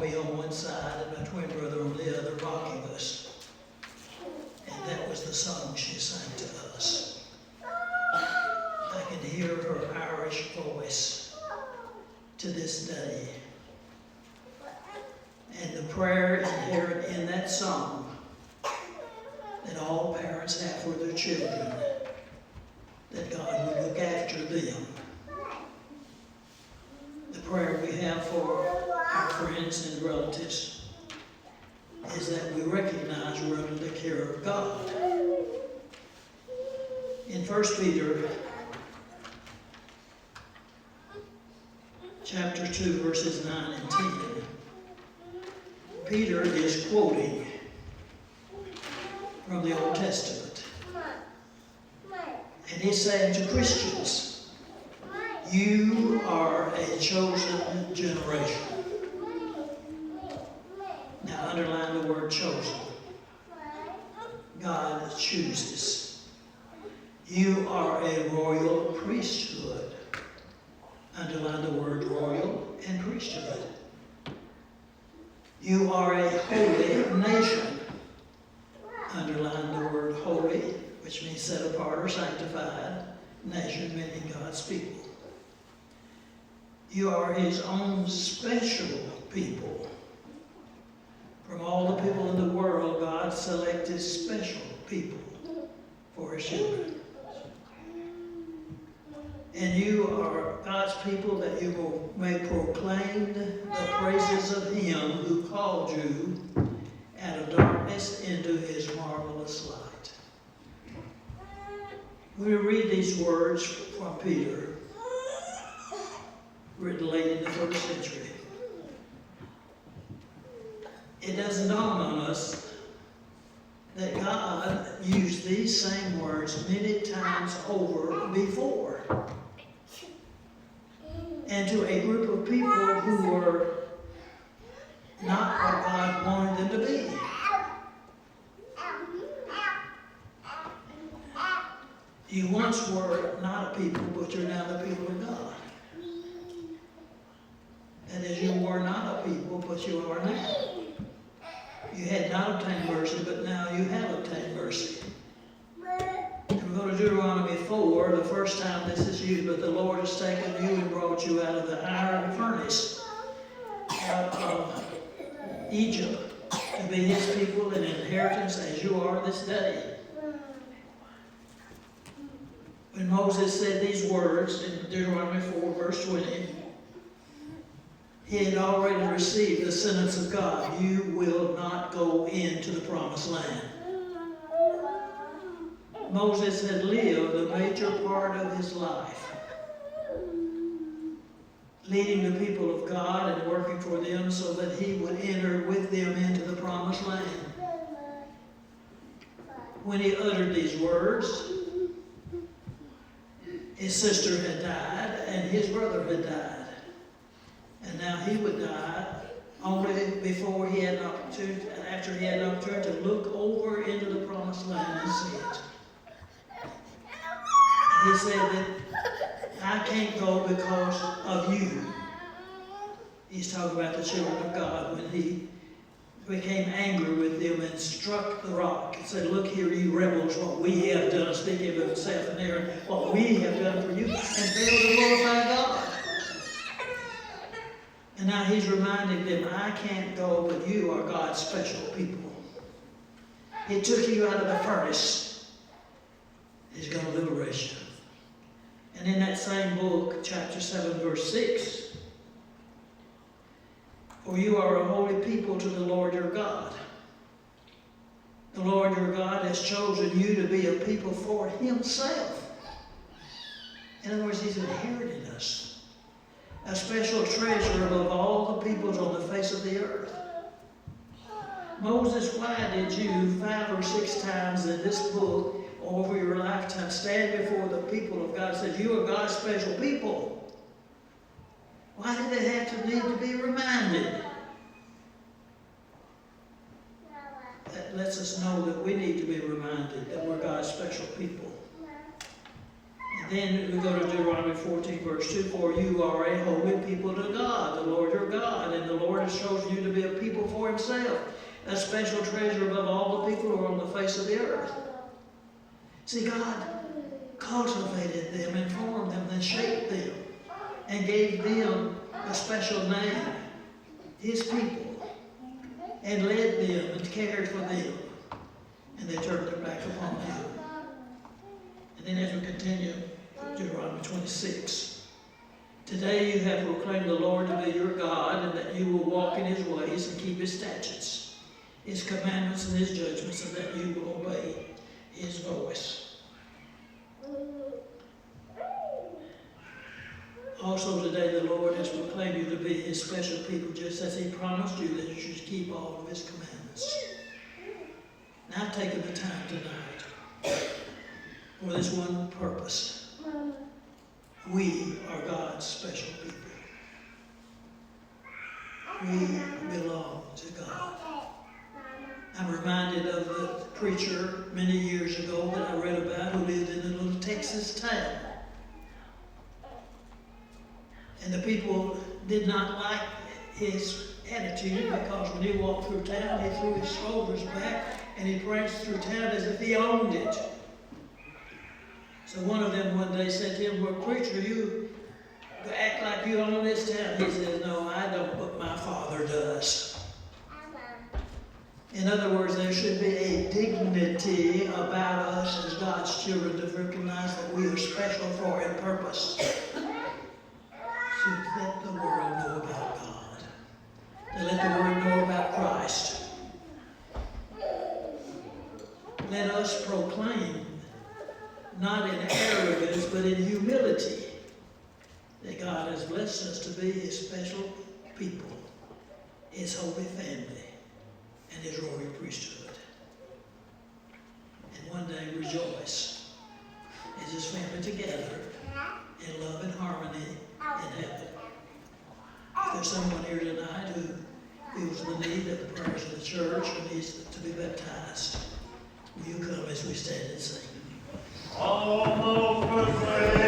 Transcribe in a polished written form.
me on one side and my twin brother on the other, rocking us. And that was the song she sang to us. I can hear her Irish voice to this day. And the prayer inherent in that song that all parents have for their children, that God would look after them. The prayer we have for our friends and relatives is that we recognize we're under the care of God. In 1 Peter chapter 2, verses 9 and 10, Peter is quoting from the Old Testament. And he's saying to Christians, you are a chosen generation. Now underline the word chosen. God chooses. You are a royal priesthood. Underline the word royal and priesthood. You are a holy nation. Underline the word holy, which means set apart or sanctified. Nation meaning God's people. You are his own special people. From all the people in the world, God selected special people for his children. And you are God's people that you may proclaim the praises of him who called you out of darkness into his marvelous light. We read these words from Peter, written late in the first century. It doesn't dawn on us that God used these same words many times over before. And to a group of people who were not what God wanted them to be. You once were not a people, but you're now the people of God. And as you were not a people, but you are now. You had not obtained mercy, but now you have obtained mercy. And we go to Deuteronomy 4, the first time this is used, but the Lord has taken you and brought you out of the iron furnace, out of Egypt, to be his people and inheritance as you are this day. When Moses said these words in Deuteronomy 4, verse 20, he had already received the sentence of God. You will not go into the promised land. Moses had lived a major part of his life leading the people of God and working for them so that he would enter with them into the promised land. When he uttered these words, his sister had died and his brother had died. And now he would die only before he had an opportunity, after he had an opportunity to look over into the promised land and see it. He said that I can't go because of you. He's talking about the children of God when he became angry with them and struck the rock and said, look here, you rebels, what we have done, speaking of himself and Aaron, what we have done for you, and failed to glorify God. And now he's reminding them, I can't go, but you are God's special people. He took you out of the furnace. He's going to liberate you. And in that same book, chapter 7, verse 6, for you are a holy people to the Lord your God. The Lord your God has chosen you to be a people for himself. In other words, he's inherited us. A special treasure above all the peoples on the face of the earth. Moses, why did you 5 or 6 times in this book over your lifetime stand before the people of God and say, you are God's special people? Why did they have to need to be reminded? That lets us know that we need to be reminded that we're God's special people. Then we go to Deuteronomy 14, verse 2, for you are a holy people to God, the Lord your God, and the Lord has chosen you to be a people for himself, a special treasure above all the people who are on the face of the earth. See, God cultivated them and formed them and shaped them and gave them a special name, his people, and led them and cared for them, and they turned their back upon him. And then as we continue, Deuteronomy 26. Today you have proclaimed the Lord to be your God, and that you will walk in his ways and keep his statutes, his commandments and his judgments, and that you will obey his voice. Also today the Lord has proclaimed you to be his special people, just as he promised you that you should keep all of his commandments. Now I've taken the time tonight for this one purpose. We are God's special people. We belong to God. I'm reminded of the preacher many years ago that I read about who lived in a little Texas town. And the people did not like his attitude, because when he walked through town, he threw his shoulders back and he pranced through town as if he owned it. So one of them one day said to him, well, preacher, you act like you own this town. He says, no, I don't, but my Father does. In other words, there should be a dignity about us as God's children to recognize that we are special for a purpose. To let the world know about God. To let the world know about Christ. Let us proclaim, not in arrogance, but in humility, that God has blessed us to be his special people, his holy family, and his royal priesthood. And one day rejoice as his family together in love and harmony in heaven. If there's someone here tonight who feels the need of the prayers of the church or needs to be baptized, will you come as we stand and sing? Almost the same.